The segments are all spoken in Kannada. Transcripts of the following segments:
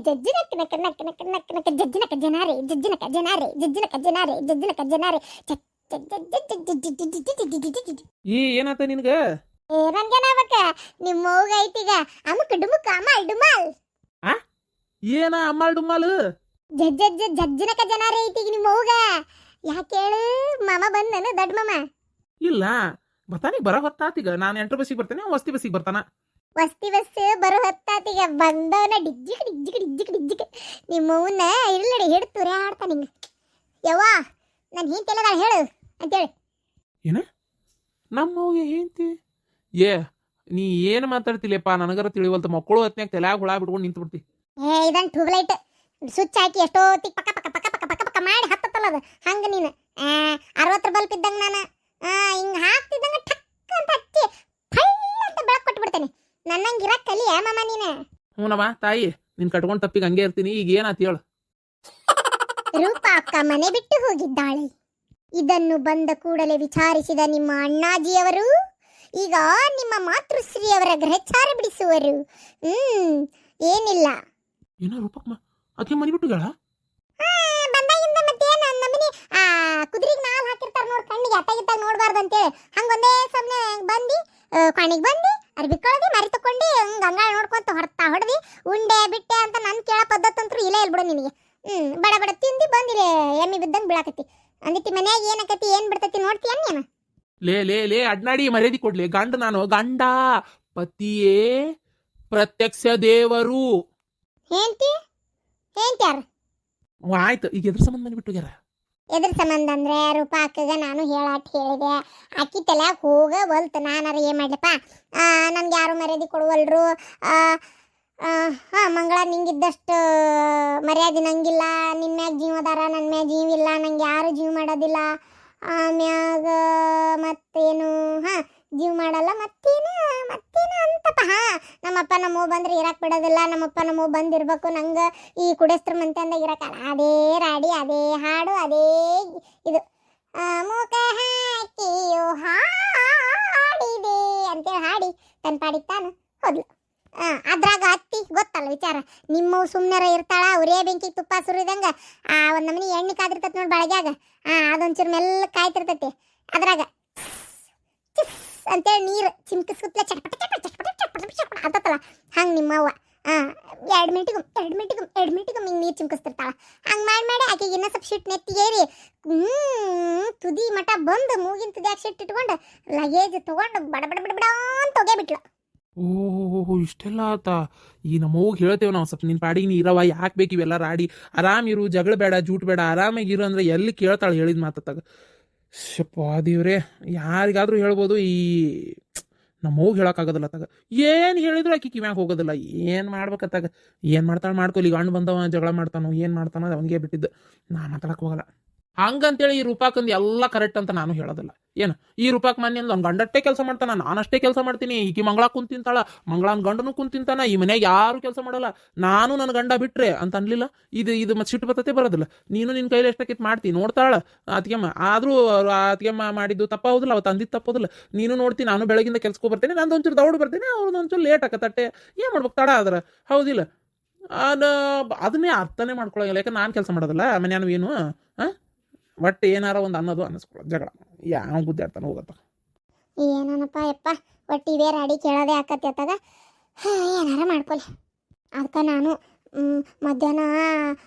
ಜಜ್ಜಿನಕ ನಕ ನಕ ನಕ ನಕ ನಕ ಜಜ್ಜಿನಕ ಜನಾರೆ ಜಜ್ಜಿನಕ ಜನಾರೆ ಜಜ್ಜಿನಕ ಜನಾರೆ ಜಜ್ಜಿನಕ ಜನಾರೆ ಈ ಏನಾತ ನಿನಗ? ನನ್ಗೇನಾಗ್ಬೇಕ ನಿಮ್ಮ ಮೌಗ ಐತಿಗ ಅಮುಕ್ ಡುಮುಕ್ ಅಮಲ್ ಡುಮಲ್ ಆ ಏನ ಅಮ್ಮಾಳ್ ಡುಮ್ಮಾಲು? ಜಜ್ಜಿನಕ ಜನಾರೆ ಐತಿಗ ನಿಮ್ಮ ಮೌಗ. ಯಾಕೆ ಹೇಳು? ಮಾಮ ಬಂದನು ದೊಡ್ಡ ಮಾಮ. ಇಲ್ಲ ಬರ್ತಾನೆ, ಬರ ಹೊತ್ತಾತೀಗ. ನಾನು 8 ಬಸ್ಸಿಗೆ ಬರ್ತೇನೆ, ವಸ್ತಿ ಬಸ್ಸಿಗೆ ಬರ್ತಾನ. ವಸ್ತಿ ಬಸ್ ಬರೋ ಹೊತ್ತಾತೀಗ ಬಂದವನ ಡಿಜ್ಜಿಕ್ ಡಿಜ್ಜಿಕ್ ಡಿಜ್ಜಿಕ್ ಡಿಜ್ಜಿಕ್ ನಿಮ್ಮವನ್ನ ಇರ್ಲಡಿ ಹಿಡ್ತುರೆ ಆಡ್ತಾನ ಹಿಂಗ. ಯವ್ವ ನಾನು ಹಿಂತೆಲ್ಲದ ಹೇಳು ಅಂತೇಳಿ. ಏನ ನಮ್ಮವ್ಗೆ ಏಂತಿ? ಏ ನೀ ಏನು ಮಾತಾಡ್ತಿಲ್ಲಪ್ಪ, ನನಗರ ತಿಳಿವಲ್ತ. ಮಕ್ಕಳು ಹೊತ್ನ್ಯಾಗ ತಲ್ಯಾಗ ಹುಳ ಬಿಟ್ಕೊಂಡು ನಿಂತು ಬಿಡ್ತಿ. ಇದನ್ ಟ್ಯೂಬ್ಲೈಟ್ ಸ್ವಿಚ್ ಹಾಕಿ ಎಷ್ಟೊತ್ತಿಗೆ ಪಕ್ಕ ಪಕ್ಕ ಪಕ್ಕ ಪಕ್ಕ ಪಕ್ಕ ಪಕ್ಕ ಮಾಡಿ ಹತ್ತತ್ತಲ್ಲ ಅದು ಹಂಗ. ನೀನು 60 ಬಲ್ಪ್ ಇದ್ದಂಗ ನಾನು ಹಿಂಗ ಹಾಕ್ತಿದ್ದಂಗ ಟಕ್ ಅಂತ ಹಚ್ಚಿ ಫೈ ಅಂತ ಬೆಳಕ್ ಕೊಟ್ಟು ಬಿಡ್ತೇನೆ. ನನ್ನಂಗೆ ಇರಕ್ ಕಲಿಯ ಮಾಮ ನೀನು. ಹ್ಞೂನಮ್ಮ ತಾಯಿ, ನಿನ್ ಕಟ್ಕೊಂಡು ತಪ್ಪಿಗೆ ಹಂಗೆ ಇರ್ತೀನಿ. ಈಗ ಏನಾತ ಹೇಳು? ರೂಪ ಅಕ್ಕ ಮನೆ ಬಿಟ್ಟು ಹೋಗಿದ್ದಾಳೆ. ಇದನ್ನು ಬಂದ ಕೂಡಲೇ ವಿಚಾರಿಸಿದ ನಿಮ್ಮ ಅಣ್ಣಾಜಿಯವರು ಈಗ ನಿಮ್ಮ ಮಾತೃಶ್ರೀಯವರ ಗ್ರಹಚಾರ ಬಿಡಿಸುವರು. ಏನಿಲ್ಲ. ಏನೋ ರೂಪಕ್ಕ ಆಕೆ ಮನೆ ಬಿಟ್ಟು ಗಳ ಬಂದಾಗಿಂದ ಮತ್ತೇನು ನಮ್ಮನಿ ಕುದುರೆಗೆ ನಾಲ್ ಹಾಕಿರ್ತಾರ ನೋಡ್, ಕಣ್ಣಿಗೆ ಅಟ್ಟಾಗಿದ್ದಾಗ ನೋಡ್ಬಾರ್ದು ಅಂತೇಳಿ ಹಂಗೊಂದೇ ಸಮನೆ ಬಂದು ಕಣಿಗೆ ಬಂದು ಅರ್ಬಿ ಕಳ್ದಿ ಮರಿ ತಕೊಂಡು ಹಂಗ ಗಂಗಾಳ ನೋಡ್ಕೊಂತ ಹೊಡ್ದಿ ಉಂಡೆ ಬಿಟ್ಟೆ ಅಂತ ನನ್ ಕೇಳೋ ಪದ್ಧತಿ ಅಂತೂ ಇಲ್ಲ ಬಿಡು ನಿನಗೆ. ಬಡ ಬಡ ತಿಂದು ಬಂದಿರಿ ಎಮ್ಮಿ ಬಿದ್ದಂಗೆ ಬೀಳಾಕತಿ ಅಂದಿತಿ. ಮನ್ಯಾಗ ಏನಕತಿ ಏನ್ ಬಿಡ್ತತಿ ನೋಡ್ತೀಯ ನೀನು? ಲೇ ಅಡ್ನಾಡಿ ಮರ್ಯಾದಿ ಕೊಡ್ಲಿ. ಗಂಡ ನಾನು ಗಂಡ, ಪತಿಯೇ ಪ್ರತ್ಯಕ್ಷ ದೇವರು. ಏಂತಿ ಯಾರು? ಆಯ್ತು, ಈಗ ಎದ್ರ ಸಂಬಂಧ ಮನೆ ಬಿಟ್ಟು ಹೋಗ್ಯಾರ? ಎದ್ರ ಸಂಬಂಧ ಅಂದ್ರೆ ರೂಪ ಅಕ್ಕಗ ನಾನು ಹೇಳಿದೆ. ಅಕ್ಕಿ ತಲ್ಯಾಗ ಹೋಗ ಒಲ್ತ ನಾನಾರ ಏನ್ ಮಾಡ್ಲಪ್ಪ, ನನ್ಗೆ ಯಾರು ಮರ್ಯಾದೆ ಕೊಡುವಲ್ರು. ಮಂಗಳ ನಿಂಗಿದ್ದಷ್ಟು ಮರ್ಯಾದೆ ನಂಗಿಲ್ಲ. ನಿನ್ನ ಮ್ಯಾಗ ಜೀವದಾರ, ನನ್ನ ಮ್ಯಾಗ ಜೀವಿಲ್ಲ, ನಂಗೆ ಯಾರು ಜೀವ ಮಾಡೋದಿಲ್ಲ. ಆಮ್ಯಾಗ ಮತ್ತೇನು ಜೀವ ಮಾಡಲ್ಲ ಮತ್ತೇನು ಅಂತಪ್ಪ. ನಮ್ಮಪ್ಪ ನಮ್ಮವ್ ಬಂದ್ರೆ ಇರಕ್ಕೆ ಬಿಡೋದಿಲ್ಲ. ನಮ್ಮಪ್ಪ ನಮ್ಮವ್ ಬಂದಿರ್ಬೇಕು. ನಂಗೆ ಈ ಕುಡಿಸ್ತ್ರ ಮಂತ್ಯಂದಾಗ ಇರಕ್ಕಲ್ಲ. ಅದೇ ರಾಡಿ, ಅದೇ ಹಾಡು, ಅದೇ ಇದು ಮುಖ ಹಾಕಿಯೋ ಹಾಡಿದೆ ಅಂತೇಳಿ ಹಾಡಿ ತನ್ನ ಪಾಡಿಗೆ ತಾನು ಹೋದ್ಲು. ಅದ್ರಾಗ ಅತ್ತಿ ಗೊತ್ತಲ್ಲ ವಿಚಾರ. ನಿಮ್ಮವು ಸುಮ್ಮನೆ ಇರ್ತಾಳ, ಉರೇ ಬೆಂಕಿ ತುಪ್ಪ ಸುರಿದಂಗ ಒಂದು ನಮನಿ ಎಣ್ಣೆ ಕಾದಿರ್ತೈತಿ ನೋಡಿ ಬಳಗ್ಯಾಗ. ಅದೊಂಚೂರು ಮೆಲ್ಲ ಕಾಯ್ತಿರ್ತೈತಿ. ಅದ್ರಾಗ ಅಂತೇಳಿ ನೀರು ಚಿಮ್ಕಿಸ್ಕುತ್ತಲೆ ಚಟ್ಪಟ ಚಟ್ಪಟ ಚಟ್ಪಟ ಚಟ್ಪಟ ಚಟ್ಪಟ ಅಂತಲ್ಲ ಹಂಗೆ ನಿಮ್ಮವ್ವ 2 ಮಿನಿಟಿಗೂ ಹಿಂಗೆ ನೀರು ಚಿಮ್ಕಿಸ್ತಿರ್ತಾಳ. ಹಂಗೆ ಮಾಡಿ ಆಕೆಗೆ ಇನ್ನೂ ಸ್ವಲ್ಪ ಶಿಟ್ ನೆತ್ತಿಗೇರಿ ತುದಿ ಮಠ ಬಂದು ಮೂಗಿನ ತುದಿಯಾಗ ಶಿಟ್ ಇಟ್ಕೊಂಡು ಲಗೇಜ್ ತೊಗೊಂಡು ಬಡ ಬಡ ಬಡ ಬಡ ಅಂತ ಹೋಗೇ ಬಿಟ್ಲು. ಓಹೋ ಇಷ್ಟೆಲ್ಲ ಆತ. ಈ ನಮ್ಮವ್ಗೆ ಹೇಳ್ತೇವೆ ನಾವು, ಸ್ವಲ್ಪ ನಿನ್ನ ಪಾಡಿಗೆ ನೀ ಇರವ, ಯಾಕೆ ಬೇಕು ಇವೆಲ್ಲ ರಾಡಿ? ಆರಾಮಿರು, ಜಗಳ ಬೇಡ, ಜೂಟ್ ಬೇಡ, ಆರಾಮಾಗಿರು ಅಂದ್ರೆ ಎಲ್ಲಿ ಕೇಳ್ತಾಳೆ ಹೇಳಿದ ಮಾತಾಗ. ಶಪ್ಪ ದೇವ್ರೆ, ಯಾರಿಗಾದ್ರೂ ಹೇಳ್ಬೋದು, ಈ ನಮ್ಮವ್ಗೆ ಹೇಳೋಕ್ಕಾಗೋದಿಲ್ಲ ತಗ. ಏನು ಹೇಳಿದ್ರು ಆಕಿ ಕಿವ್ಯಾಗ ಹೋಗೋದಿಲ್ಲ. ಏನು ಮಾಡ್ಬೇಕತ್ತಾಗ? ಏನು ಮಾಡ್ತಾಳೆ ಮಾಡ್ಕೊಲಿ. ಗಂಡು ಬಂದವ ಜಗಳ ಮಾಡ್ತಾನೋ ಏನು ಮಾಡ್ತಾನೋ ಅದು ಅವನಿಗೆ ಬಿಟ್ಟಿದ್ದು. ನಾ ಮಾತಾಡಕ್ಕೆ ಹೋಗಲ್ಲ. ಹಂಗಂತೇಳಿ ಈ ರೂಪಾಕಂದು ಎಲ್ಲ ಕರೆಕ್ಟ್ ಅಂತ ನಾನು ಹೇಳೋದಿಲ್ಲ. ಏನು ಈ ರೂಪಾಕ್ ಮಾನ್ಯ ಅವ್ನು ಗಂಡಷ್ಟೇ ಕೆಲಸ ಮಾಡ್ತಾನ, ನಾನಷ್ಟೇ ಕೆಲಸ ಮಾಡ್ತೀನಿ. ಈಕಿ ಮಂಗಳ ಕುಂತಿಂತಾಳ, ಮಂಗಳನ ಗಂಡನೂ ಕುಂತಿಂತಾನ. ಈ ಮನೆಯಾಗ ಯಾರು ಕೆಲಸ ಮಾಡಲ್ಲ, ನಾನು ನನ್ನ ಗಂಡ ಬಿಟ್ರೆ ಅಂತ ಅನ್ಲಿಲ್ಲ. ಇದು ಮತ್ತೆ ಸಿಟ್ಟು ಬರ್ತತೆ ಬರೋದಿಲ್ಲ. ನೀನು ನಿನ್ನ ಕೈಲಿ ಎಷ್ಟಕ್ಕಿತ್ತು ಮಾಡ್ತೀನಿ ನೋಡ್ತಾಳ ಅತ್ಗೆಮ್ಮ. ಆದರೂ ಅತ್ಗೆಮ್ಮ ಮಾಡಿದ್ದು ತಪ್ಪ ಹೌದಿಲ್ಲ, ಅವತ್ತು ಅಂದಿದ್ದು ತಪ್ಪೋದಿಲ್ಲ. ನೀನು ನೋಡ್ತೀನಿ, ನಾನು ಬೆಳಗಿಂದ ಕೆಲ್ಸಕ್ಕೆ ಬರ್ತೇನೆ, ನಂದು ಒಂಚೂರು ದೌಡು ಬರ್ತೇನೆ, ಅವ್ರದ್ದು ಒಂಚೂರು ಲೇಟ್ ಆಕತ್ತಟ್ಟೆ. ಏನು ಮಾಡ್ಬೇಕು ತಡ ಆದ್ರೆ ಹೌದಿಲ್ಲ? ಅದನ್ನೇ ಅರ್ಥನೇ ಮಾಡ್ಕೊಳಂಗಿಲ್ಲ. ಯಾಕೆ ನಾನು ಕೆಲಸ ಮಾಡೋದಿಲ್ಲ ಮನ್ಯಾನು ಏನು ಒಟ್ಟು ಏನಾರ ಒಂದು ಅನ್ನೋದು ಅನ್ನಿಸ್ಕೊಳ್ಳೋ ಜಗಳ ಯಾವ ಗುದ್ದಾಡ್ತಾನೆ ಹೋಗತ್ತ. ಏನಪ್ಪ ಯಪ್ಪ ಒಟ್ಟು ಇವೇ ರಾಡಿ ಕೇಳೋದೇ ಆಕತಿ ಅತ್ತಾಗ ಏನಾರ ಮಾಡ್ಕೊಲಿ. ಅದಕ್ಕೆ ನಾನು ಮಧ್ಯಾಹ್ನ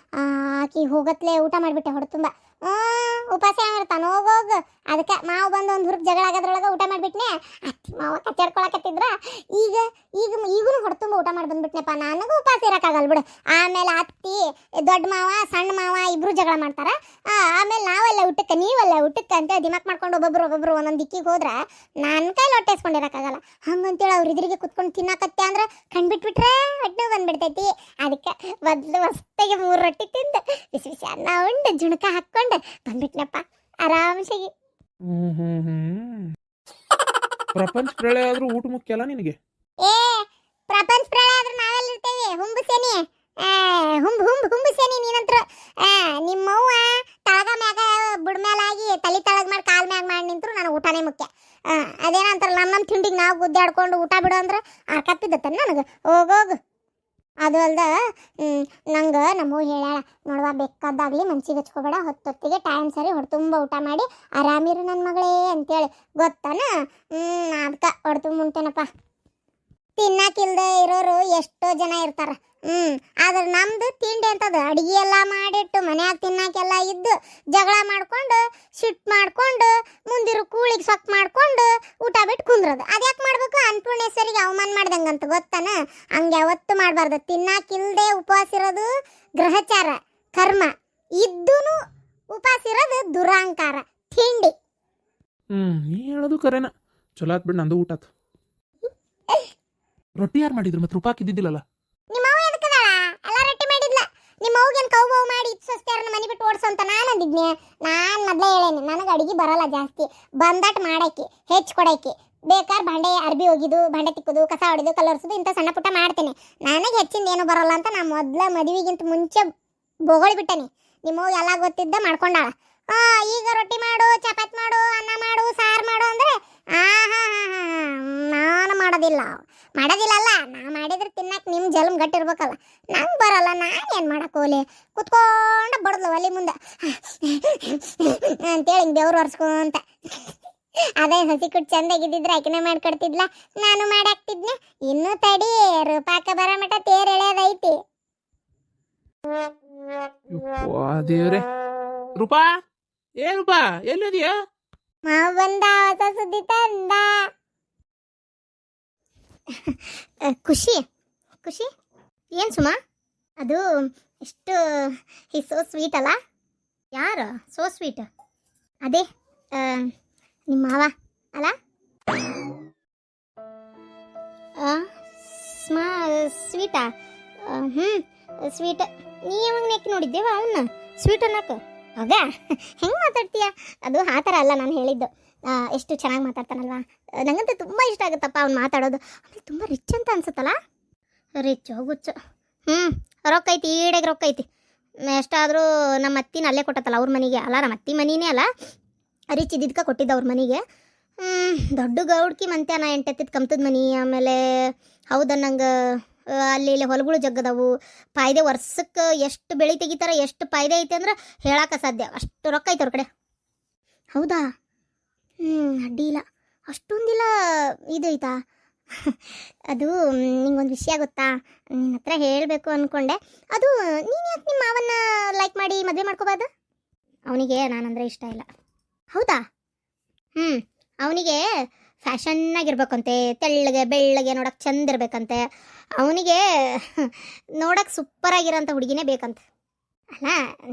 ಆಕಿ ಹೋಗತ್ಲೆ ಊಟ ಮಾಡಿಬಿಟ್ಟೆ ಹೊಡೆ ತುಂಬ. ಉಪವಾಸ ಮಾಡ್ತಾನೆ ಹೋಗೋಗು. ಅದಕ್ಕೆ ಮಾವು ಬಂದು ಒಂದು ಹುರುಪ್ ಜಗಳ ಆಗೋದ್ರೊಳಗೆ ಊಟ ಮಾಡಿಬಿಟ್ನೆ. ಅತ್ತಿ ಮಾವ ಕಚ್ಚಾಡ್ಕೊಳಕತ್ತಿದ್ರ. ಈಗೂ ಹೊಡೆ ತುಂಬ ಊಟ ಮಾಡಿ ಬಂದ್ಬಿಟ್ನೆಪ್ಪ. ನನಗೂ ಉಪವಾಸ ಇರೋಕ್ಕಾಗಲ್ಲ ಬಿಡು. ಆಮೇಲೆ ಅತ್ತಿ ದೊಡ್ಡ ಮಾವ ಸಣ್ಣ ಮಾವ ಇಬ್ರು ಜಗಳ ಮಾಡ್ತಾರ. ಆಮೇಲೆ ನಾವೆಲ್ಲ ಊಟಕ್ಕೆ ನೀವೆಲ್ಲ ಊಟಕ್ಕೆ ಅಂತ ದಿಮಾಕ್ ಮಾಡ್ಕೊಂಡು ಒಬ್ಬೊಬ್ರು ಒಂದೊಂದು ದಿಕ್ಕಿಗೆ ಹೋದ್ರೆ ನನ್ನ ಕೈಲಿ ಹೊಟ್ಟೆಸ್ಕೊಂಡಿರೋಕ್ಕಾಗಲ್ಲ. ಹಂಗಂತೇಳಿ ಅವ್ರು ಇದ್ರಿಗೆ ಕುತ್ಕೊಂಡು ತಿನ್ನಕತ್ತೆ ಅಂದ್ರೆ ಕಣ್ಬಿಟ್ಬಿಟ್ರೆ ಹೊಟ್ಟೆ ಬಂದ್ಬಿಡ್ತೈತಿ. ಅದಕ್ಕೆ ಮೊದಲು ಹೊಸ್ತಾಗಿ 3 ರೊಟ್ಟಿ ತಿಂದು ಬಿಸಿ ಬಿಸಿ ಅನ್ನ ಉಂಡು ಜುಣಕ ಹಾಕ್ಕೊಂಡು ಬಂದ್ಬಿಟ್ನಪ್ಪ ಆರಾಮಸಾಗಿ. ಪ್ರಪಂಚ ಪ್ರಳಯ ಆದ್ರೂ ಊಟ ಮುಖ್ಯ ಅಲ್ಲ ನಿನಗೆ? ಪ್ರಪಂಚ ಪ್ರಳಯ ಆದ್ರೂ ನಾವೆಲ್ಲ ಇರ್ತೇವೆ. ಹುಂಬುಸೇನಿ ಹುಂಬುಸೇನಿ ನೀನಂತ್ರ. ನಿಮ್ಮವ್ವ ತಳಗ ಮ್ಯಾಗ ಬುಡ್ಮೇಲಾಗಿ ತಲೆ ತಳಗ ಮಾಡಿ ಕಾಲ್ ಮ್ಯಾಗ ಮಾಡಿ ನಿಂತರು ನನಗೆ ಊಟನೇ ಮುಖ್ಯ. ಅದೇನಂತಾರಲ್ಲ ನಮ್ಮ ತಿಂಡಿಗೆ ನಾವು ಗುದ್ದಾಡ್ಕೊಂಡು ಊಟ ಬಿಡು ಅಂದ್ರೆ ಆರ್ಕತ್ತಿದ್ದತ್ತ ನನಗೆ. ಹೋಗೋಗು. ಅದು ಅಲ್ದ ನಂಗೆ ನಮ್ಮವ್ವ ಹೇಳ್ಯಾಳ ನೋಡುವ ಬೇಕಾದಾಗ್ಲಿ ಮನ್ಸಿಗೆ ಹಚ್ಕೋಬೇಡ ಹೊತ್ತೊತ್ತಿಗೆ ಟೈಮ್ ಸರಿ ಹೊಡ್ತುಂಬ ಊಟ ಮಾಡಿ ಆರಾಮಿರು ನನ್ನ ಮಗಳೇ ಅಂತೇಳಿ ಗೊತ್ತಾನ. ಅದಕ್ಕೆ ಹೊಡ್ತುಂಬ ಉಂಟೇನಪ್ಪ. ತಿನ್ನಕ್ಕಿಲ್ದೆ ಇರೋರು ಎಷ್ಟೋ ಜನ ಇರ್ತಾರ. ಆದ್ರೆ ನಮ್ದು ತಿಂಡಿ ಅಂತದ ಅಡಿಗೆ ಎಲ್ಲ ಮಾಡಿಟ್ಟು ಮನ್ಯಾಗ ತಿನ್ನಕ್ಕೆಲ್ಲ ಇದ್ದು ಜಗಳ ಮಾಡ್ಕೊಂಡು ಸಿಟ್ಟು ಮಾಡ್ಕೊಂಡು ಮುಂದಿರು ಕೂಳಿಗೆ ಸೊಕ್ ಮಾಡ್ಕೊಂಡು ಊಟ ಬಿಟ್ಟು ಕುಂದ್ರದು. ಅದ್ಯಾಕೆ ಮಾಡ್ಬೇಕು? ಅನ್ನಪೂರ್ಣೇಶ್ವರಿಗೆ ಅವಮಾನ ಮಾಡ್ದಂಗಂತ ಗೊತ್ತಾನ. ಹಂಗೆ ಯಾವತ್ತು ಮಾಡಬಾರ್ದು. ತಿನ್ನಕ್ಕಿಲ್ದೆ ಉಪವಾಸ ಇರೋದು ಗ್ರಹಚಾರ ಕರ್ಮ, ಇದ್ದೂನು ಉಪವಾಸ ಇರೋದು ದುರಾಂಕಾರ ತಿಂಡಿ. ನೀ ಹೇಳೋದು ಕರೆನ. ಚಲೋ ಆತ್ ಬಿಡು, ನಂದು ಊಟ ಆತು. ರೊಟ್ಟಿ ಯಾರು ಮಾಡಿದ್ರು? ಮತ್ತೆ ರೂಪಾಕ್ ಇದ್ದಿದ್ದಿಲ್ಲಲ್ಲ? ನಿಮ್ಮವ್ವ ಎದಕ್ಕದಾಳ? ಎಲ್ಲ ರೊಟ್ಟಿ ಮಾಡಿದ್ಲ. ನಿಮ್ಮವ್ಗೇನು ಕೌಬವ್ ಮಾಡಿ ಇತ್ಸೋಸ್ತಾರನ್ನ ಮನೆ ಬಿಟ್ಟು ಓಡಿಸೋ ಅಂತ ನಾನು ಅಂದಿದ್ನೆ. ನಾನು ಮೊದಲೇ ಹೇಳೇನೆ, ನನಗೆ ಅಡಿಗೆ ಬರಲ್ಲ ಜಾಸ್ತಿ. ಬಂದಟ್ ಮಾಡಾಕಿ ಹೆಚ್ಚು ಕೊಡಾಕಿ. ಬೇಕಾದ್ರೆ ಭಾಂಡೆ ಅರ್ಬಿ ಹೋಗಿದ್ದು, ಭಾಂಡೆ ತಿಕ್ಕೋದು, ಕಸ ಹೊಡಿದು, ಕಲರ್ಸೋದು ಇಂಥ ಸಣ್ಣ ಪುಟ್ಟ ಮಾಡ್ತೇನೆ. ನನಗೆ ಹೆಚ್ಚಿಂದ ಏನು ಬರಲ್ಲ ಅಂತ ನಾ ಮೊದಲ ಮದುವೆಗಿಂತ ಮುಂಚೆ ಬೊಗಳಿ ಬಿಟ್ಟೇನಿ. ನಿಮ್ಮವ್ವ ಎಲ್ಲ ಗೊತ್ತಿದ್ದ ಮಾಡ್ಕೊಂಡಾಳ. ಈಗ ರೊಟ್ಟಿ ಮಾಡು, ಚಪಾತಿ ಮಾಡು, ಅನ್ನ ಮಾಡು, ಸಾರು ಮಾಡು ಅಂದರೆ ನಾನು ಮಾಡೋದಿಲ್ಲ ಅಲ್ಲ. ನಾ ಮಾಡಿದ್ರೆ ತಿನ್ನಕ್ಕೆ ನಿಮ್ಮ ಜಲ್ಮ್ ಗಟ್ಟಿರ್ಬೇಕಲ್ಲ. ನಂಗೆ ಬರಲ್ಲ, ನಾನೇನು ಮಾಡಕ್ಕೆ ಹೋಲಿ? ಕುತ್ಕೊಂಡು ಬಡದ್ಲು ಒಲಿ ಮುಂದೆ ಅಂತೇಳಿ ಹಿಂಗೆ ಬೆವ್ರು ಒರೆಸ್ಕೊಂತ. ಅದೇ ಹಸಿ ಕುಟ್ಟು ಚಂದಾಗಿದ್ದಿದ್ರೆ ಆಕಿನೇ ಮಾಡ್ಕೊಡ್ತಿದ್ಲ, ನಾನು ಮಾಡಾಕ್ತಿದ್ನೆ. ಇನ್ನೂ ತಡಿ, ರೂಪಾಕ ಬರೋ ಮಟ ತೇರು ಎಳೆಯೋದೈತಿ. ದೇವ್ರೆ. ರೂಪಾ, ಏ ರೂಪಾ, ಎಲ್ಲಿದೆಯಾ? ಮಾವು ಬಂದ, ಹೊಸ ಸುದ್ದಿ ತಂದ. ಖುಷಿ ಖುಷಿ ಏನು ಸುಮ? ಅದು ಎಷ್ಟು ಸೋ ಸ್ವೀಟ್ ಅಲ್ಲ? ಯಾರು ಸೋ ಸ್ವೀಟ್? ಅದೇ ನಿಮ್ಮ ಮಾವ ಅಲ್ಲ? ಸ್ವೀಟಾ? ಸ್ವೀಟ್. ನೀ ಯಾವಾಗ ನೆಕ್ ನೋಡಿದ್ದೇವ ಅವನ್ನ ಸ್ವೀಟ್ ಅನ್ನಕ್ಕೆ? ಹೌದಾ? ಹೆಂಗೆ ಮಾತಾಡ್ತೀಯ? ಅದು ಆ ಥರ ಅಲ್ಲ ನಾನು ಹೇಳಿದ್ದು. ಎಷ್ಟು ಚೆನ್ನಾಗಿ ಮಾತಾಡ್ತಾನಲ್ವಾ, ನನಗಂತೂ ತುಂಬ ಇಷ್ಟ ಆಗುತ್ತಪ್ಪ ಅವ್ನು ಮಾತಾಡೋದು. ಆಮೇಲೆ ತುಂಬ ರಿಚ್ ಅಂತ ಅನ್ಸುತ್ತಲ್ಲ? ರಿಚ್ಚು ಗುಚ್ಚು. ರೊಕ್ಕ ಐತಿ, ಈಡೆಗೆ ರೊಕ್ಕ ಐತಿ. ಎಷ್ಟಾದರೂ ನಮ್ಮ ಅತ್ತಿನ ಅಲ್ಲೇ ಕೊಟ್ಟತ್ತಲ್ಲ ಅವ್ರ ಮನೆಗೆ. ಅಲ್ಲ, ನಮ್ಮ ಅತ್ತಿ ಮನಿನೇ ಅಲ್ಲ, ರಿಚ್ ಇದ್ದಿದ್ಕ ಕೊಟ್ಟಿದ್ದ ಅವ್ರ ಮನೆಗೆ. ದೊಡ್ಡ ಗೌಡ್ಕಿ ಮಂತ್ಯಾನ 8 ಎತ್ತಿದ ಕಂತದ ಮನಿ. ಆಮೇಲೆ ಹೌದನ್ನಂಗೆ ಅಲ್ಲಿ ಇಲ್ಲಿ ಹೊಲಗಳು ಜಗ್ಗದವು. ಪಾಯ್ದೆ ವರ್ಷಕ್ಕೆ ಎಷ್ಟು ಬೆಳೆ ತೆಗಿತಾರ, ಎಷ್ಟು ಪಾಯ್ದೆ ಐತೆ ಅಂದ್ರೆ ಹೇಳಕ್ಕೆ ಸಾಧ್ಯ. ಅಷ್ಟು ರೊಕ್ಕ ಐತೆ ಅವ್ರ ಕಡೆ. ಹೌದಾ? ಅಡ್ಡಿ ಇಲ್ಲ. ಅಷ್ಟೊಂದಿಲ್ಲ ಇದು ಐತಾ? ಅದು ನಿಂಗೊಂದು ವಿಷಯ ಗೊತ್ತಾ? ನಿನ್ನ ಹತ್ರ ಹೇಳಬೇಕು ಅಂದ್ಕೊಂಡೆ. ಅದು ನೀನು ಯಾಕೆ ನಿಮ್ಮ ಮಾವನ್ನ ಲೈಕ್ ಮಾಡಿ ಮದುವೆ ಮಾಡ್ಕೋಬಾರ್ದು? ಅವನಿಗೆ ನಾನಂದರೆ ಇಷ್ಟ ಇಲ್ಲ. ಹೌದಾ? ಅವನಿಗೆ ಫ್ಯಾಷನ್ನಾಗಿರ್ಬೇಕಂತೆ, ತೆಳ್ಳಗೆ ಬೆಳ್ಳಗೆ ನೋಡೋಕೆ ಚಂದ ಇರ್ಬೇಕಂತೆ. ಅವನಿಗೆ ನೋಡೋಕೆ ಸೂಪರಾಗಿರೋಂಥ ಹುಡುಗಿನೇ ಬೇಕಂತೆ. ಅಲ್ಲ,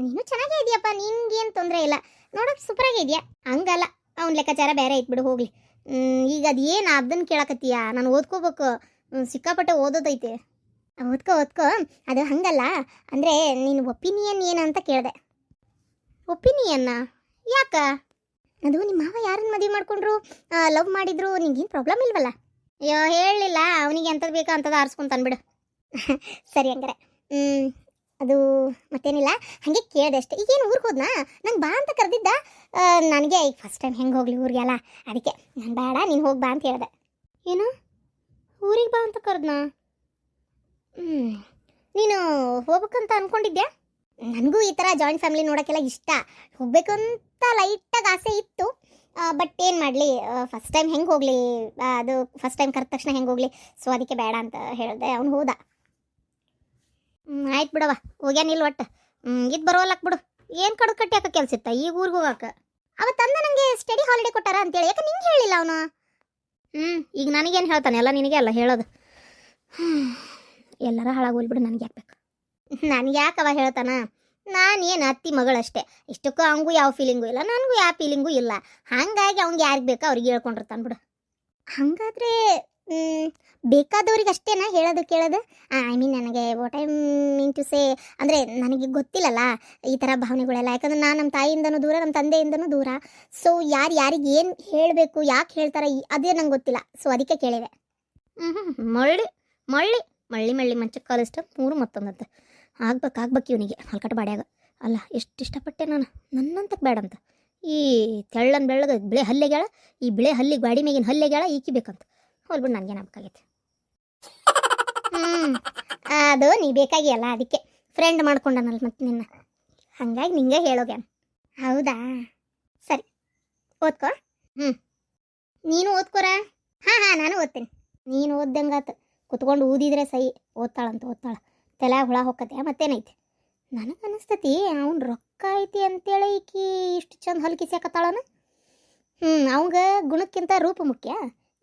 ನೀನು ಚೆನ್ನಾಗೇ ಇದೆಯಪ್ಪ, ನಿನ್ಗೇನು ತೊಂದರೆ ಇಲ್ಲ, ನೋಡೋಕೆ ಸೂಪರಾಗೇ ಇದೆಯಾ. ಹಂಗಲ್ಲ, ಅವ್ನ ಲೆಕ್ಕಾಚಾರ ಬೇರೆ ಐತ್ಬಿಡು, ಹೋಗ್ಲಿ. ಈಗ ಅದು ಏನು ಅದನ್ನು ಕೇಳಕತ್ತೀಯ? ನಾನು ಓದ್ಕೋಬೇಕು, ಸಿಕ್ಕಾಪಟ್ಟೆ ಓದೋದೈತೆ. ಓದ್ಕೋ. ಅದು ಹಂಗಲ್ಲ, ಅಂದರೆ ನೀನು ಒಪಿನಿಯನ್ ಏನು ಅಂತ ಕೇಳಿದೆ. ಒಪಿನಿಯನ್ನ? ಯಾಕ? ಅದು ನಿಮ್ಮ ಮಾವ ಯಾರನ್ನ ಮದುವೆ ಮಾಡ್ಕೊಂಡ್ರು, ಲವ್ ಮಾಡಿದ್ರು, ನಿಂಗೇನು ಪ್ರಾಬ್ಲಮ್ ಇಲ್ವಲ್ಲ? ಅಯ್ಯೋ ಹೇಳಲಿಲ್ಲ, ಅವನಿಗೆ ಎಂಥದ್ದು ಬೇಕೋ ಅಂಥದ್ದು ಆರಿಸ್ಕೊಂತಾನ್ಬಿಡು. ಸರಿ ಹಂಗಾರೆ. ಅದು ಮತ್ತೇನಿಲ್ಲ, ಹಾಗೆ ಕೇಳಿದೆ ಅಷ್ಟೇ. ಈಗೇನು ಊರಿಗೆ ಹೋದ್ನಾ? ನಂಗೆ ಬಾ ಅಂತ ಕರೆದಿದ್ದ. ನನಗೆ ಈಗ ಫಸ್ಟ್ ಟೈಮ್ ಹೆಂಗೆ ಹೋಗ್ಲಿ ಊರಿಗೆಲ್ಲ, ಅದಕ್ಕೆ ನಾನು ಬೇಡ, ನೀನು ಹೋಗಿ ಬಾ ಅಂತ ಹೇಳಿದೆ. ಏನು ಊರಿಗೆ ಬಾ ಅಂತ ಕರೆದ್ನಾ? ನೀನು ಹೋಗ್ಬೇಕಂತ ಅಂದ್ಕೊಂಡಿದ್ಯಾ? ನನಗೂ ಈ ಥರ ಜಾಯಿಂಟ್ ಫ್ಯಾಮಿಲಿ ನೋಡೋಕ್ಕೆಲ್ಲ ಇಷ್ಟ, ಹೋಗ್ಬೇಕು ಅಂತ ಲೈಟಾಗಿ ಆಸೆ ಇತ್ತು. ಬಟ್ ಏನು ಮಾಡಲಿ, ಫಸ್ಟ್ ಟೈಮ್ ಹೆಂಗೆ ಹೋಗಲಿ, ಅದು ಫಸ್ಟ್ ಟೈಮ್ ಕರೆದ ತಕ್ಷಣ ಹೆಂಗೆ ಹೋಗಲಿ, ಸೊ ಅದಕ್ಕೆ ಬೇಡ ಅಂತ ಹೇಳಿದೆ. ಅವ್ನು ಹೋದ. ಆಯ್ತು ಬಿಡವ, ಹೋಗ್ಯಾನಿಲ್ಲ ಒಟ್ಟು. ಇದು ಬರೋಲ್ಲಕ್ಕೆ ಬಿಡು. ಏನು ಕಡು ಕಟ್ಟಿ ಹಾಕೋ ಕೆಲಸ ಇತ್ತ ಈಗ ಊರಿಗೆ ಹೋಗಕ್ಕೆ? ಅವತ್ತಂದ ನನಗೆ ಸ್ಟಡಿ ಹಾಲಿಡೇ ಕೊಟ್ಟಾರ ಅಂತೇಳಿ, ಯಾಕೆ ನಿಂಗೆ ಹೇಳಿಲ್ಲ ಅವನು? ಈಗ ನನಗೇನು ಹೇಳ್ತಾನೆ, ಎಲ್ಲ ನಿನಗೆ ಅಲ್ಲ ಹೇಳೋದು. ಎಲ್ಲರ ಹಾಳಾಗೋಲ್ಬಿಡು, ನನಗೆ ಯಾಕಬೇಕು? ನನಗೆ ಯಾಕವ ಹೇಳ್ತಾನ? ನಾನೇನು ಅತ್ತಿ ಮಗಳಷ್ಟೇ, ಇಷ್ಟಕ್ಕೂ ಅವಂಗೂ ಯಾವ ಫೀಲಿಂಗೂ ಇಲ್ಲ, ನನಗೂ ಯಾವ ಫೀಲಿಂಗೂ ಇಲ್ಲ. ಹಾಗಾಗಿ ಅವ್ನಿಗೆ ಯಾರಿಗೆ ಬೇಕೋ ಅವ್ರಿಗೆ ಹೇಳ್ಕೊಂಡಿರ್ತಾನೆ ಬಿಡು. ಹಾಗಾದರೆ ಬೇಕಾದವ್ರಿಗೆ ಅಷ್ಟೇನಾ ಹೇಳೋದು ಕೇಳೋದು? ಐ ಮೀನ್ ನನಗೆ what I mean to say, ಅಂದರೆ ನನಗೆ ಗೊತ್ತಿಲ್ಲಲ್ಲ ಈ ಥರ ಭಾವನೆಗಳೆಲ್ಲ. ಯಾಕಂದ್ರೆ ನಾನು ನಮ್ಮ ತಾಯಿಯಿಂದನೂ ದೂರ, ನಮ್ಮ ತಂದೆಯಿಂದನೂ ದೂರ. ಸೊ ಯಾರಿಗೆ ಏನು ಹೇಳಬೇಕು, ಯಾಕೆ ಹೇಳ್ತಾರೆ ಅದೇ ನಂಗೆ ಗೊತ್ತಿಲ್ಲ. ಸೊ ಅದಕ್ಕೆ ಕೇಳಿದೆ. ಮಳ್ಳಿ ಮಳ್ಳಿ ಮಳ್ಳಿ ಮಳ್ಳಿ ಮಂಚಕ್ಕೆ ಕಾಲಿಷ್ಟ 3 ಮತ್ತೊಂದಂತೆ ಆಗ್ಬೇಕು ಇವನಿಗೆ ಹಲ್ಕಟ್ಟು ಬಾಡ್ಯಾಗ. ಅಲ್ಲ, ಎಷ್ಟು ಇಷ್ಟಪಟ್ಟೆ ನಾನು, ನನ್ನಂತಕ್ಕೆ ಬೇಡಂತ. ಈ ತೆಳ್ಳನ್ ಬೆಳ್ಳಗೆ ಬಿಳೆ ಹಲ್ಲೆಗಳ, ಈ ಬಿಳೆ ಹಲ್ಲಿ ಗಾಡಿ ಮೇಗಿನ ಹಲ್ಲೆಗಳ ಈಕಿ ಬೇಕಂತ. ಹೋಲ್ಬಿಟ್ಟು ನನಗೇನಾಗಬೇಕಾಗೈತೆ. ಅದು ನೀ ಬೇಕಾಗಿಯಲ್ಲ ಅದಕ್ಕೆ ಫ್ರೆಂಡ್ ಮಾಡ್ಕೊಂಡನಲ್ಲ ಮತ್ತೆ ನಿನ್ನ ಹಂಗಾಗಿ ನಿಂಗೆ ಹೇಳೋಗ್ಯಾನ. ಹೌದಾ ಸರಿ ಓದ್ಕೋ. ನೀನು ಓದ್ಕೋರ. ಹಾಂ ನಾನು ಓದ್ತೀನಿ. ನೀನು ಓದ್ದಂಗಾತು ಕುತ್ಕೊಂಡು ಊದಿದ್ರೆ ಸೈ ಓದ್ತಾಳ ತಲೆ ಹುಳ ಹೊಕ್ಕತ್ತೆ ಮತ್ತೇನೈತಿ. ನನಗೆ ಅನಿಸ್ತತಿ ಅವ್ನು ರೊಕ್ಕ ಐತಿ ಅಂತೇಳಿ ಈಕಿ ಇಷ್ಟು ಚಂದ ಹಲ್ಕಿಸ್ಯಾಕತ್ತಾಳನ. ಅವಂಗ ಗುಣಕ್ಕಿಂತ ರೂಪ ಮುಖ್ಯ,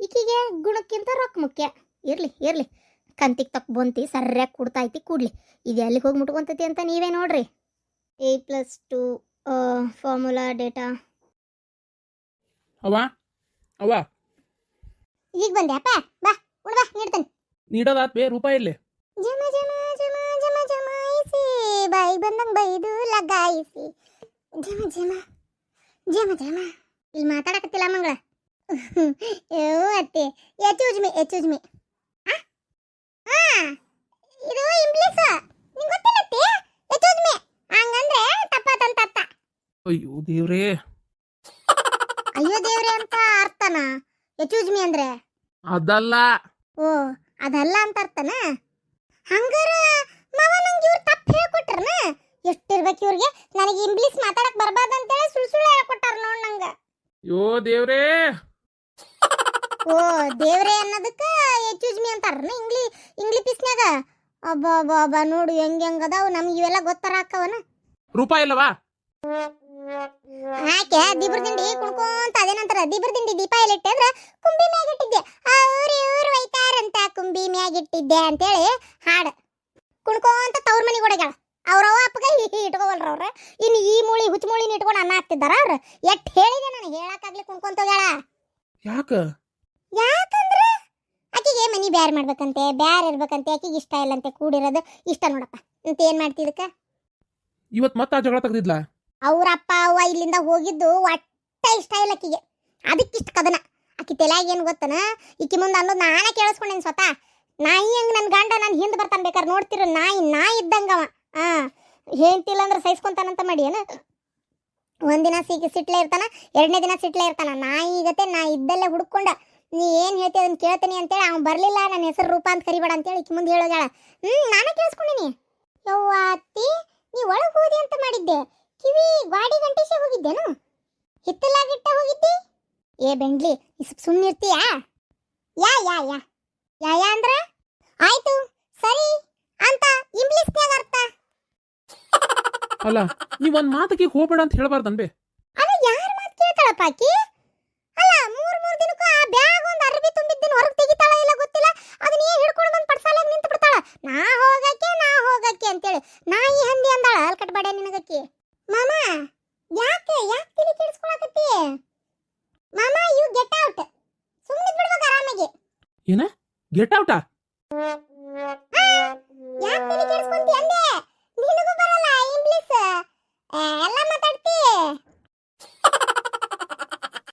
ಈಕಿಗೆ ಗುಣಕ್ಕಿಂತ ರೊಕ್ಕ ಮುಖ್ಯ. ಇರ್ಲಿ ಕಂತಿಗೆ ತಕ್ಕ ಬಂತಿ ಸರ್ಯಾಗಿ ಕೊಡ್ತಾಯ್ತಿ ಕೂಡ್ಲಿ. ಇದು ಎಲ್ಲಿಗೆ ಹೋಗಿ ಮುಟ್ಕೊಂತೈತಿ ಅಂತ ನೀವೇ ನೋಡ್ರಿ. 8+2 ಫಾರ್ಮುಲಾ ಡೇಟಾ. ಅವ್ವ ಅವ್ವ ಈಗ ಬಂದೆ ಅಪ್ಪ, ಬಾ ಉಣ್ಬಾ ನೀಡ್ತೇನೆ. ನೀಡೋದಾತ್ ಬೇ ರೂಪಾಯಿ ಇಲ್ಲಿ. ಜಮ ಜಮ ಜಮ ಜಮ ಜಮಾಯಿಸಿ ಬಾಯಿ ಬಂದಂಗ್ ಬೈದು ಲಗಾಯಿಸಿ ಜಮ ಜಮ ಜಮ ಜಮ. ಇಲ್ಲಿ ಮಾತಾಡಕತ್ತಿಲ್ಲ ಮಂಗಳ. ಅತ್ತೆ ಎಚೂಜ್ ಮಿ ಇದು ಇಂಗ್ಲಿಷ್ ನಿಂಗೆ ಗೊತ್ತಿಲ್ಲತ್ತೆ. ಎಚೂಜ್ ಮಿ ಹಂಗಂದ್ರೆ ತಪ್ಪಾತಂತ ಅರ್ಥ. ಅಯ್ಯೋ ದೇವ್ರೇ ಅಂತ ಅರ್ಥನಾ ಎಚೂಜ್ ಮಿ ಅಂದ್ರೆ? ಅದಲ್ಲ. ಓ ಅದಲ್ಲ ಅಂತ ಅರ್ಥನ? ಹಂಗಾರ ಮಾವ ನಂಗೆ ಇವ್ರು ತಪ್ಪು ಹೇಳ್ಕೊಟ್ರನ? ಎಷ್ಟಿರ್ಬೇಕು ಇವ್ರಿಗೆ? ನನಗೆ ಇಂಗ್ಲಿಷ್ ಮಾತಾಡಕ್ ಬರ್ಬಾರ್ದು ಅಂತೇಳಿ ಸುಳ್ಳು ಹೇಳ್ಕೊಟ್ಟಾರ ನೋಡ್ ನಂಗ. ಯೋ ದೇವ್ರೇ. ಓ ದೇವ್ರೇ ಅನ್ನೋದಕ್ಕ ಎಚೂಜ್ ಮಿ ಅಂತಾರನ ಇಂಗ್ಲಿ ಪೀಸ್ನ್ಯಾಗ? ಅಬ್ಬಾ ನೋಡು ಹೆಂಗ್ ಅದಾವ. ನಮ್ಗೆ ಇವೆಲ್ಲ ಗೊತ್ತಾರ ಹಾಕವನ. ರೂಪಾಯಿ ಇಲ್ಲವಾ? ಯಾಕೆ ದಿಬ್ರ ದಿಂಡಿ ಕುಣ್ಕೊಂತ ಅದೇನಂತಾರ ದಿಬ್ರ ದಿಂಡಿ ದೀಪ ಎಲ್ಲಿಟ್ಟೆ ಅಂದ್ರ ಕುಂಬಿ ಮ್ಯಾಗಿಟ್ಟಿದ್ದೆ, ಅವ್ರು ಒಯ್ತಾರಂತ ಕುಂಬಿ ಮ್ಯಾಗಿಟ್ಟಿದ್ದೆ ಅಂತೇಳಿ ಹಾಡು ಕುಣ್ಕೊಂತ ತವ್ರ ಮನೆಗೆ ಹೊಡಗ್ಯಾಳ. ಅವ್ರವ ಅಪ್ಪಗ ಇಟ್ಕೋವಲ್ರ ಅವ್ರ. ಇನ್ನು ಈ ಮೂಳಿ ಹುಚ್ಚ ಮೂಳಿನ ಇಟ್ಕೊಂಡು ಅನ್ನ ಹಾಕ್ತಿದ್ದಾರ ಅವ್ರ. ಎಟ್ ಹೇಳಿದೆ ನನಗೆ ಹೇಳಕ್ಕಾಗ್ಲಿ ಕುಣ್ಕೊಂತ ಹೋಗ್ಯಾಳ. ಯಾಕಂದ್ರ ಆಕಿಗೆ ಮನಿ ಬ್ಯಾರ್ ಮಾಡ್ಬೇಕಂತೆ, ಬ್ಯಾರ್ ಇರ್ಬೇಕಂತೆ, ಆಕಿಗೆ ಇಷ್ಟ ಇಲ್ಲಂತೆ ಕೂಡಿರೋದು ಇಷ್ಟ ನೋಡಪ್ಪ ಅಂತ. ಏನ್ ಮಾಡ್ತಿದ್ದಕ್ಕ ಇವತ್ ಮತ್ತ ಜಗಳ ತೆಗ್ದಿದ್ಲ. ಅವ್ರ ಅಪ್ಪ ಅವ್ವ ಇಲ್ಲಿಂದ ಹೋಗಿದ್ದು ಒಟ್ಟ ಇಷ್ಟ ಇಲ್ಲ ಆಕಿಗೆ. ಅದಕ್ಕಿಷ್ಟ ಕದನ. ಆಕಿ ತಲೆಯಾಗ ಏನು ಗೊತ್ತನ, ಈಕಿ ಮುಂದೆ ಅನ್ನೋದು ನಾನೇ ಕೇಳಿಸ್ಕೊಂಡೇನಿ ಸ್ವತಃ. ನಾಯಿ ಹಂಗೆ ನನ್ನ ಗಂಡ ನಾನು ಹಿಂದೆ ಬರ್ತಾನೆ ಬೇಕಾದ್ರೆ ನೋಡ್ತಿರೋ ನಾಯಿ ಇದ್ದಂಗವ. ಹೇಳ್ತಿಲ್ಲ ಅಂದ್ರೆ ಸಹಿಸ್ಕೊಂತಾನಂತ ಮಾಡಿ ಏನು? ಒಂದಿನ ಸಿಟ್ಲೇ ಇರ್ತಾನ, ಎರಡನೇ ದಿನ ಸಿಟ್ಲೇ ಇರ್ತಾನ. ನಾಯಿ ಈಗತ್ತೆ ನಾ ಇದ್ದಲ್ಲೇ ಹುಡ್ಕೊಂಡ ನೀ ಏನು ಹೇಳ್ತಿ ಅದನ್ನ ಕೇಳ್ತೀನಿ ಅಂತೇಳಿ ಅವ್ನು ಬರಲಿಲ್ಲ. ನನ್ನ ಹೆಸರು ರೂಪಾ ಅಂತ ಕರಿಬೇಡ ಅಂತೇಳಿ ಈಕಿ ಮುಂದೆ ಹೇಳೋಗ್ಯಾಳ. ನಾನೇ ಕೇಳಿಸ್ಕೊಂಡಿನಿ. ಯವ್ವ ಅತ್ತಿ ನೀ ಒಳಗೆ ಹೋದಿ ಅಂತ ಮಾಡಿದ್ದೆ, ಕಿವಿ ಗಾಡಿ ಗಂಟಿಸೆ ಹೋಗಿದ್ದೇನು? ಹಿತ್ತಲಾಗಿಟ್ಟ ಹೋಗಿದ್ದಿ? ಏ ಬೆಂಡ್ಲಿ ಸುಮ್ಮನಿರ್ತೀಯಾ? ಯಾ ಯಾ ಯಾ ಯಾ ಯಾ ಅಂದ್ರ ಆಯ್ತು ಸರಿ ಅಂತ ಇಂಗ್ಲಿಷ್ನ್ಯಾಗ ಅರ್ಥ. ಅಲ್ಲ ನೀವ್ ಒಂದ್ ಮಾತಕ್ಕೆ ಹೋಗ್ಬೇಡ ಅಂತ ಹೇಳ್ಬಾರ್ದನ್ಬೇ. ಅದ ಯಾರ ಮಾತು ಕೇಳ್ತಾಳಪ್ಪ ಆಕಿ? ಅಲ್ಲ ಮೂರ್ ದಿನಕ್ಕೂ ಆ ಬ್ಯಾಗ್ ಒಂದು ಅರ್ಬಿ ತುಂಬಿದ್ದನ್ನು ಹೊರಗೆ ತೆಗಿತಾಳ ಇಲ್ಲ ಗೊತ್ತಿಲ್ಲ. ಅದನ್ನ ಹಿಡ್ಕೊಂಡು ಬಂದು ಪಡ್ಸಾಲಾಗ ನಿಂತು ಬಿಡ್ತಾಳ. ನಾ ಹೋಗಕ್ಕೆ ಅಂತೇಳಿ ನಾಯಿ ಹಂದಿ ಅಂದಾಳ. ಅಲ್ಲಿ ಕಟ್ಬೇಡ ನಿನಗಕ್ಕಿ. ಮಾಮ ಯಾಕೆ ತಲೆ ಕೆಡಿಸ್ಕೊಳಕತ್ತಿ? ಮಾಮ ಯು ಗೆಟ್ ಔಟ್. ಸುಮ್ಮನೆ ಬಿಡ್ಬೇಕು ಆರಾಮಾಗಿ. ಏನ ಗೆಟ್ ಔಟಾ? ಯಾಕೆ ತಲೆ ಕೆಡಿಸ್ಕೊಂತಿ ಅಂದೆ?